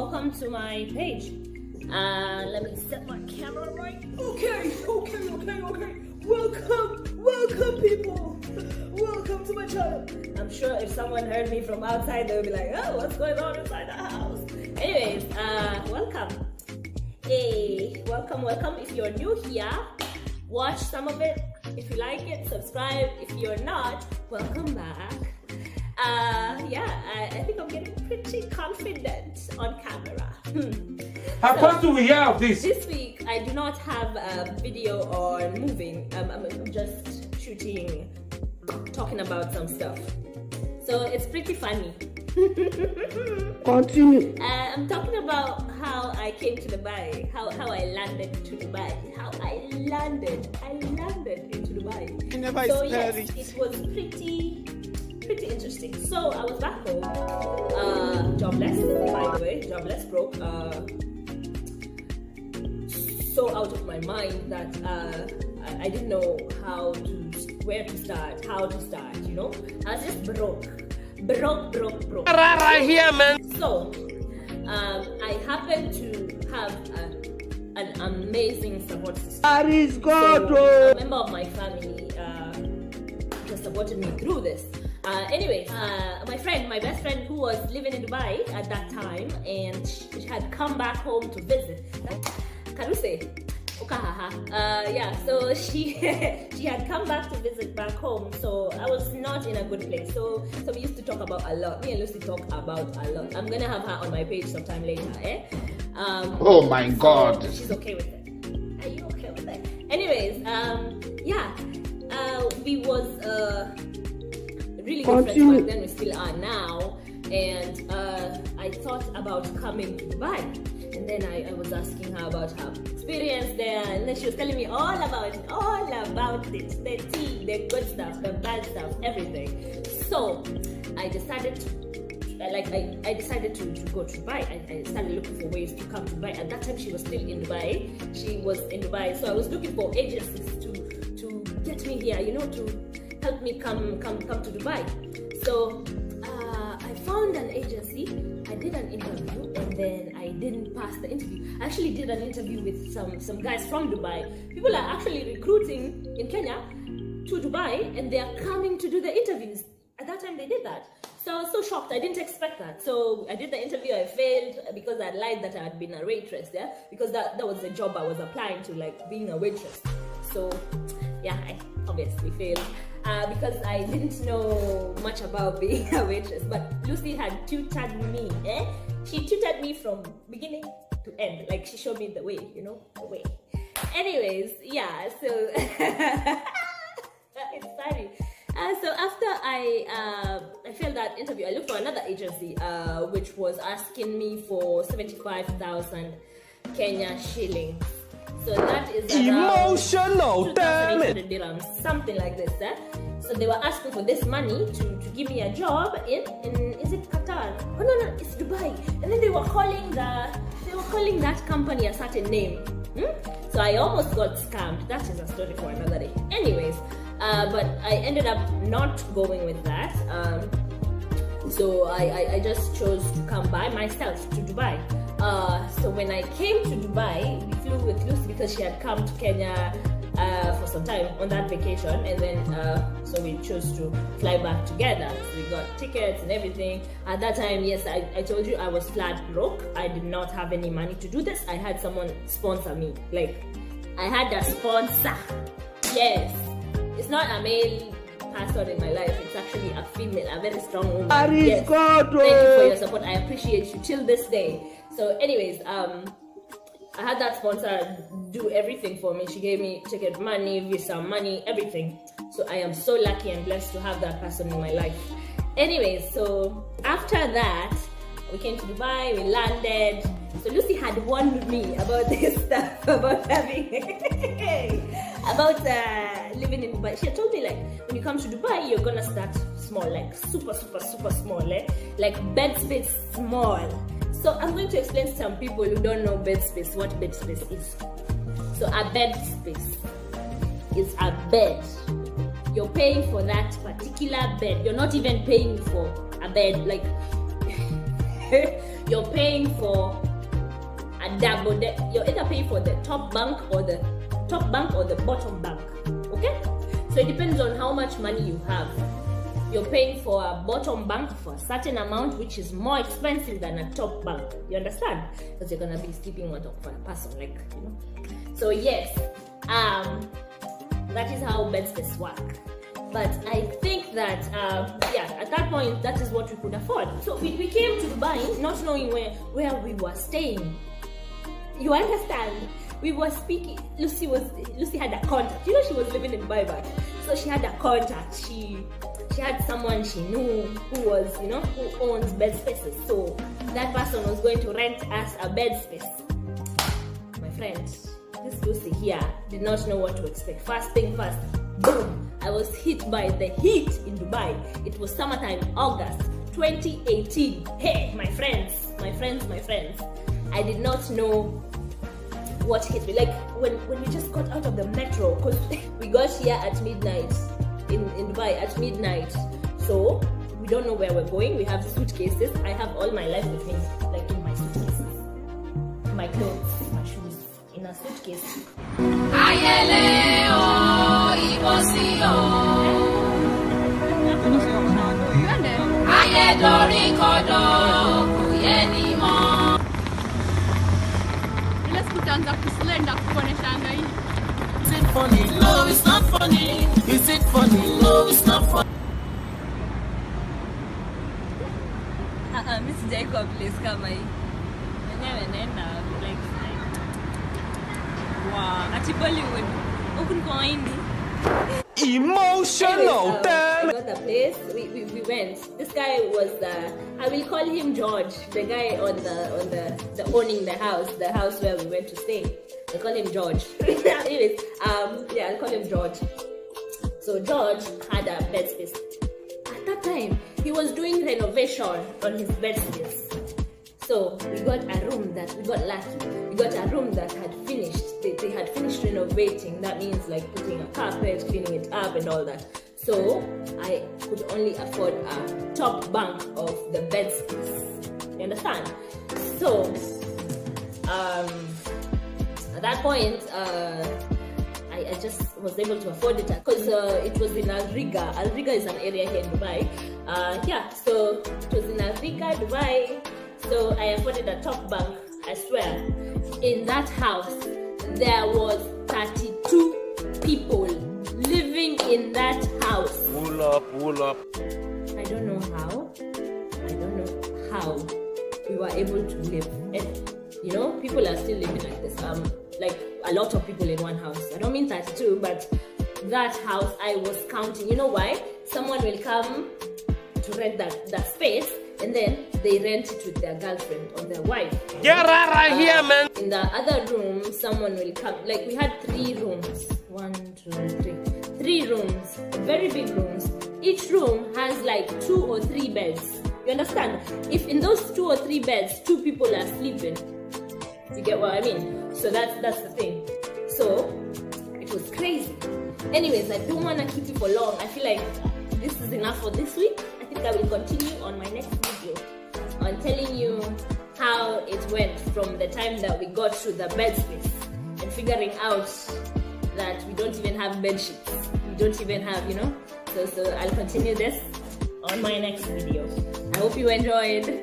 welcome to my page. Let me set my camera right. Okay. Welcome people. Welcome to my channel. I'm sure if someone heard me from outside, they'll be like, oh, what's going on inside the house? Anyways, welcome. Hey, welcome. If you're new here, watch some of it. If you like it, subscribe. If you're not, welcome back. I think I'm getting pretty confident on camera. How far do we hear of this? This week, I do not have a video on moving. I'm just shooting, talking about some stuff. So it's pretty funny. Continue. I'm talking about how I came to Dubai, how I landed to Dubai, how I landed into Dubai. So yes, it was pretty interesting. So I was back home, jobless, by the way, jobless, broke, so out of my mind that I didn't know where to start, how to start, you know. I was just broke. Right here, man. So I happened to have an amazing support system. That is God. So, a member of my family just supported me through this. My best friend who was living in Dubai at that time, and she had come back home to visit. Karuse. So she had come back to visit back home, so I was not in a good place. So we used to talk about a lot. Me and Lucy talk about a lot. I'm gonna have her on my page sometime later, oh my God. So she's okay with it. Are you okay with it? Anyways, we was really good friends back then. We still are now, and I thought about coming to Dubai. And then I was asking her about her experience there, and then she was telling me all about it, the tea, the good stuff, the bad stuff, everything. So I decided to go to Dubai. I started looking for ways to come to Dubai. At that time, she was still in Dubai. She was in Dubai, so I was looking for agencies to get me here, you know, to help me come to Dubai. So I found an agency. I did an interview, and then I didn't pass the interview. I actually did an interview with some guys from Dubai. People are actually recruiting in Kenya to Dubai, and they are coming to do the interviews. At that time, they did that. So I was so shocked. I didn't expect that. So I did the interview. I failed because I lied that I had been a waitress there, because that was the job I was applying to, like being a waitress. So yeah, I obviously failed. Because I didn't know much about being a waitress, but Lucy had tutored me. She tutored me from beginning to end. Like, she showed me the way, you know, the way. Anyways, yeah. So it's funny. So after I failed that interview, I looked for another agency, which was asking me for 75,000 Kenya shillings. So that is emotional, damn it, dirhams, something like this. So they were asking for this money to give me a job in is it Qatar? Oh no, it's Dubai. And then they were calling that company a certain name. So I almost got scammed. That is a story for another day. Anyways, but I ended up not going with that. So I just chose to come by myself to Dubai. So when I came to Dubai, we flew with Lucy because she had come to Kenya for some time on that vacation, and then so we chose to fly back together. So we got tickets and everything. At that time, yes, I told you I was flat broke. I did not have any money to do this. I had someone sponsor me. Like, I had a sponsor. Yes, it's not a male person in my life. It's actually a female, a very strong woman. Yes. Thank you for your support. I appreciate you till this day. So anyways, I had that sponsor do everything for me. She gave me ticket money, visa money, everything. So I am so lucky and blessed to have that person in my life. Anyways, so after that, we came to Dubai, we landed. So Lucy had warned me about this stuff, about having, living in Dubai. She had told me, like, when you come to Dubai, you're gonna start small, like super small, like bed space small. So I'm going to explain to some people who don't know bed space, what bed space is. So a bed space is a bed. You're paying for that particular bed. You're not even paying for a bed. Like, you're paying for a double. You're either paying for the top bunk or the bottom bunk. Okay, so it depends on how much money you have. You're paying for a bottom bunk for a certain amount, which is more expensive than a top bunk. You understand? Because you're gonna be sleeping on top of a person, like, you know. So yes, that is how bed space work. But I think that yeah, at that point, that is what we could afford. So we came to Dubai not knowing where we were staying. You understand? We were speaking. Lucy had a contact. You know, she was living in Dubai, so she had a contact. She had someone she knew who was, you know, who owns bed spaces. So that person was going to rent us a bed space. My friend, this Lucy here did not know what to expect. First thing first, boom! I was hit by the heat in Dubai. It was summertime, August 2018. Hey, my friends. I did not know what hit me. Like when we just got out of the metro, because we got here at midnight in Dubai at midnight. So we don't know where we're going. We have suitcases. I have all my life with me, like in my suitcases. My clothes, my shoes in a suitcase. Is it funny? No, it's not funny. Is it funny? No, it's not funny. Miss Jacob, please come here. Like, wow, at Bollywood, open coin. Emotional, damn! We got the place. We went. This guy was I will call him George. The guy on the owning the house where we went to stay. I call him George. Anyways, yeah, I'll call him George. So George had a bed space. At that time, he was doing renovation on his bed space. So we got a room that we got lucky. We got a room that had finished. They had finished renovating. That means like putting a carpet, cleaning it up, and all that. So I could only afford a top bunk of the bed space. You understand? So at that point, I just was able to afford it because it was in Al Riga. Al Riga is an area here in Dubai. Yeah, so it was in Al Riga, Dubai. So I afforded a top bunk, I swear. In that house, there was 32 people living in that house. Wool up. I don't know how we were able to live. And, you know, people are still living like this. Like a lot of people in one house. I don't mean 32, but that house I was counting. You know why? Someone will come to rent that space, and then they rent it with their girlfriend or their wife. Get right here, man! In the other room, someone will come. Like we had 3 rooms. 1, 2, 3. 3 rooms. Very big rooms. Each room has like 2 or 3 beds. You understand? If in those 2 or 3 beds, 2 people are sleeping, you get what I mean? So that's the thing. So it was crazy. Anyways, I don't want to keep you for long. I feel like this is enough for this week. I think I will continue on my next video on telling you how it went from the time that we got to the bed space and figuring out that we don't even have bed sheets. We don't even have, you know. So I'll continue this on my next video. I hope you enjoyed.